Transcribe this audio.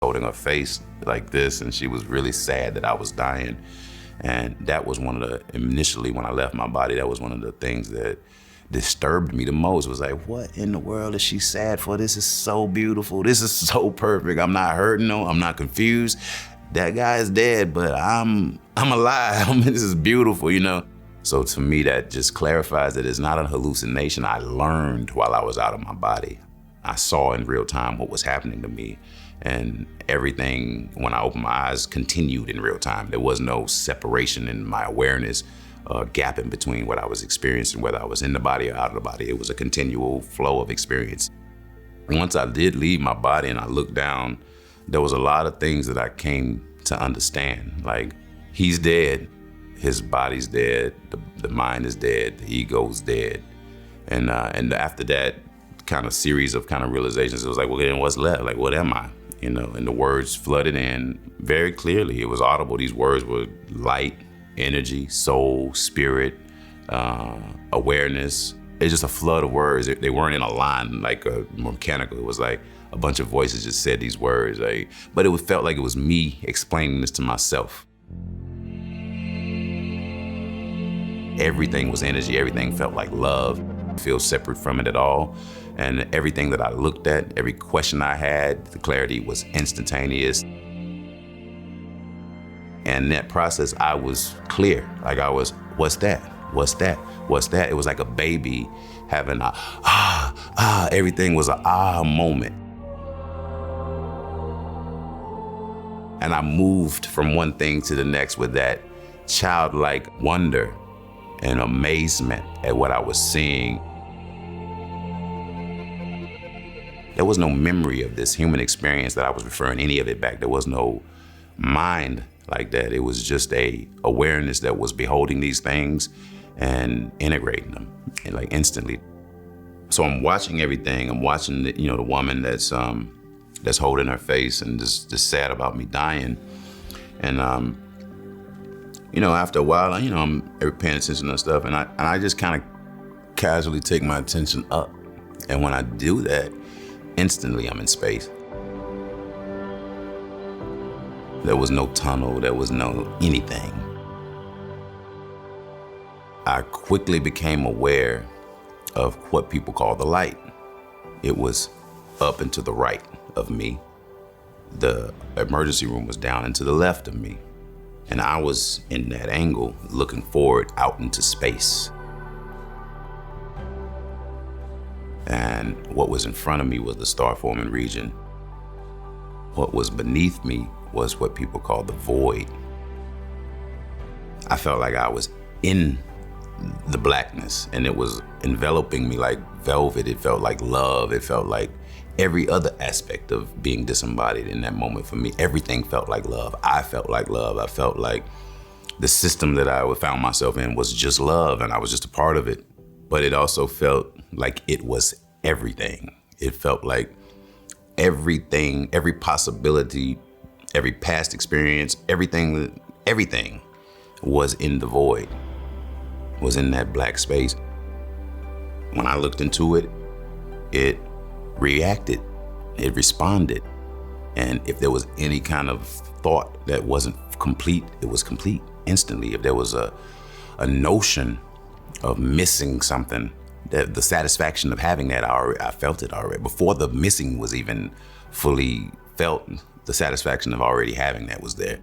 holding her face like this, and she was really sad that I was dying. And that was initially when I left my body, that was one of the things that disturbed me the most. Was like, what in the world is she sad for? This is so beautiful. This is so perfect. I'm not hurting, no, I'm not confused. That guy is dead, but I'm alive. This is beautiful, you know? So to me, that just clarifies that it's not a hallucination. I learned while I was out of my body. I saw in real time what was happening to me, and everything, when I opened my eyes, continued in real time. There was no separation in my awareness, gap in between what I was experiencing, whether I was in the body or out of the body. It was a continual flow of experience. Once I did leave my body and I looked down, there was a lot of things that I came to understand. Like, he's dead, his body's dead, the mind is dead, the ego's dead. And after that kind of series of kind of realizations, it was like, well, then what's left? Like, what am I? You know, and the words flooded in very clearly. It was audible. These words were light, energy, soul, spirit, awareness. It's just a flood of words. They weren't in a line like mechanical. It was like a bunch of voices just said these words. But it felt like it was me explaining this to myself. Everything was energy. Everything felt like love. I feel separate from it at all. And everything that I looked at, every question I had, the clarity was instantaneous. And in that process, I was clear. Like I was, what's that? What's that? What's that? It was like a baby having a everything was an moment. And I moved from one thing to the next with that childlike wonder and amazement at what I was seeing. There was no memory of this human experience that I was referring any of it back. There was no mind like that. It was just a awareness that was beholding these things and integrating them, and like instantly. So I'm watching everything. I'm watching the woman that's holding her face and just sad about me dying. And after a while, I'm paying attention to stuff, and I just kind of casually take my attention up. And when I do that, instantly I'm in space. There was no tunnel, there was no anything. I quickly became aware of what people call the light. It was up and to the right of me. The emergency room was down and to the left of me. And I was in that angle, looking forward out into space. And what was in front of me was the star-forming region. What was beneath me was what people call the void. I felt like I was in the blackness, and it was enveloping me like velvet. It felt like love. It felt like every other aspect of being disembodied in that moment for me. Everything felt like love. I felt like love. I felt like the system that I found myself in was just love, and I was just a part of it. But it also felt like it was everything. It felt like everything, every possibility, every past experience, everything was in the void, was in that black space. When I looked into it, it reacted, it responded. And if there was any kind of thought that wasn't complete, it was complete instantly. If there was a notion of missing something, that the satisfaction of having that, I felt it already. Before the missing was even fully felt, the satisfaction of already having that was there.